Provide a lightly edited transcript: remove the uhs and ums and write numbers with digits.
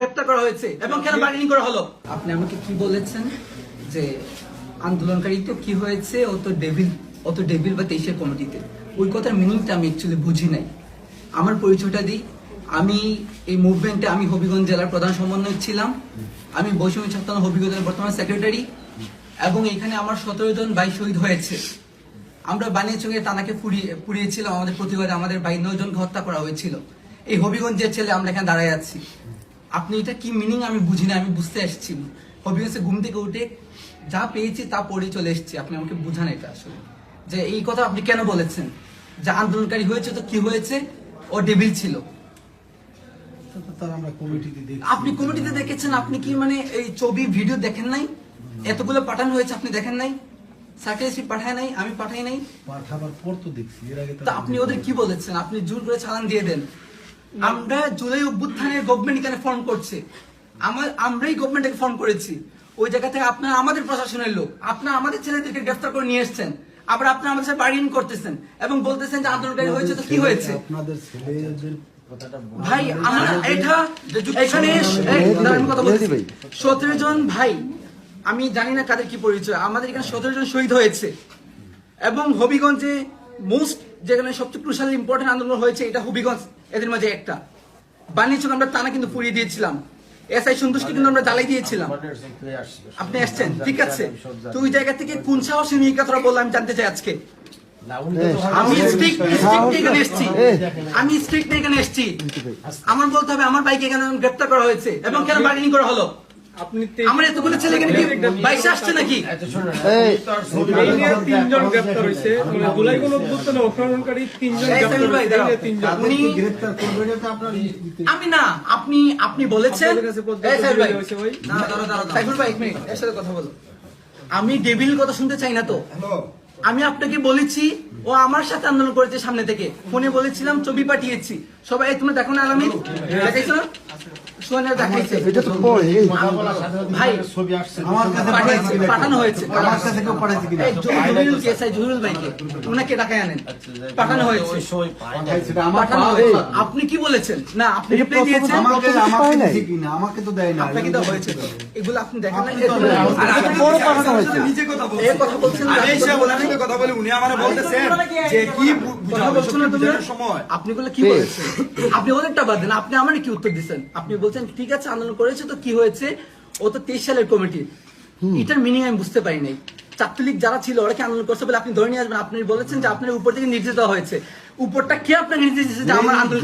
গ্রেফতার করা হয়েছে এবং কেন বার্গেনিং করা হলো? আপনি আমাকে কি বলেছেন যে আন্দোলনকারী তো কি হয়েছে, ও তো ডেভিল বা 23-এর কমিটিতে। ওই কথার মিনিংটা আমি অ্যাকচুয়ালি বুঝি নাই। আমার পরিচয়টা দিই, আমি এই মুভমেন্টে আমি হবিগঞ্জ জেলার প্রধান সমন্বয়ক ছিলাম। আমি বৈষম্য ছাত্র হবিগঞ্জ জেলার বর্তমান সেক্রেটারি এবং এখানে আমার 17 জন ভাই শহীদ হয়েছে। আমরা বানিয়াচঙ্গে তানাকে পুড়িয়েছিলাম, আমাদের প্রতিবাদে আমাদের ভাই 9 জনকে হত্যা করা হয়েছিল। এই হবিগঞ্জের ছেলে আমরা এখানে দাঁড়ায় আছি। আপনি এটা কি মিনিং আমি বুঝি না, আমি বুঝতে আসছি। হবিগঞ্জে ঘুম থেকে উঠে যা পেয়েছি তা পড়ে চলে এসেছি। আপনি আমাকে বুঝান এটা আসলে যে এই কথা আপনি কেন বলেছেন যে আন্দোলনকারী হয়েছে তো কি হয়েছে, ও ডেভিল ছিল। আপনি কমিটিতে দেখেছেন, আপনি কি মানে এই ছবি ভিডিও দেখেন নাই? এতগুলো পাঠানো হয়েছে, আপনি দেখেন নাই? সার্কেল পাঠায় নাই, আমি পাঠাই নাই। পাঠাবার পর তো দেখছি, এর আগে তো আপনি ওদের কি বলেছেন? আপনি জোর করে চালান দিয়ে দেন। আমরা জুলাই অভ্যুত্থানের গভর্নমেন্ট এখানে ফর্ম করছে, আমরাই গভর্নমেন্টকে ফর্ম করেছি। ওই জায়গা থেকে আপনারা আমাদের প্রশাসনের লোক, আপনারা আমাদের ছেলেদেরকে গ্রেফতার করে নিয়ে এসেছেন, আবার আপনারা আমাদের সাথে বার্গেনিং করতেছেন এবং বলতেছেন যে আন্দোলনকারী হয়েছে তো কি হয়েছে। আপনাদের ছেলেদের ভাই আমরা এটা এখানে কথা বলছি 17 জন ভাই, আমি জানি না কাদের কি পরিচয়, আমাদের এখানে 17 জন শহীদ হয়েছে এবং হবিগঞ্জে মোস্ট যেখানে সবচেয়ে ক্রুশাল ইম্পর্টেন্ট আন্দোলন হয়েছে এটা হবিগঞ্জ, এদের মাঝে একটা। বানিয়েছিল আমরা টানা কিন্তু পুড়িয়ে দিয়েছিলাম, এসআই সন্তুষ্টি কিন্তু আমরা জ্বালাই দিয়েছিলাম। আপনি আসছেন ঠিক আছে, তো ওই জায়গা থেকে কোন সাহসী নিয়ে কথাটা বললাম আমি জানতে চাই আজকে। আমি স্ট্রিক্ট এখানে এসেছি, আমার বলতে হবে আমার বাইকে কেন গ্রেফতার করা হয়েছে এবং কেন বার্গেনিং করা হলো। আমার এতগুলো ছেলে এখানে বাইশে আসছে নাকি? আমি না, আপনি বলেছেন কথা বলো। আমি ডেভিল কথা শুনতে চাই না তো। আমি আপনাকে বলেছি ও আমার সাথে আন্দোলন করেছে, সামনে থেকে ফোনে বলেছিলাম, ছবি পাঠিয়েছি সবাই। তোমরা দেখো না আলামিন, দেখাইছো না? পাঠানো হয়েছে, আপনি কি বলেছেন? না আপনি রিপ্লাই দিয়েছেন, আমাকে তো দেয় না, আপনাকে তো হয়েছে। এগুলো আপনি দেখেন না, নিজে কথা বলছেন। কথা বলে উনি আমারে বলতেছেন যে কি কথা বলছেন না তুমি সময়। আপনি বলে কি বলেছেন? আপনি ওদেরটা বাদ দেন, আপনি আমারে কি উত্তর দিচ্ছেন? আপনি বলছেন ঠিক আছে আন্দোলন করেছে তো কি হয়েছে, ও তো 23 সালের কমিটি। এটার মিনিং আমি বুঝতে পারি নাই। ছাত্রলীগ যারা ছিল ওরা কি আন্দোলন করছে বলে আপনি ধরে নিয়ে আসবেন? আপনি বলেছেন যে আপনার উপর থেকে নির্দেশ দেওয়া হয়েছে। উপরটা কে আপনাকে নির্দেশ দিয়েছে যে আমার আন্দোলন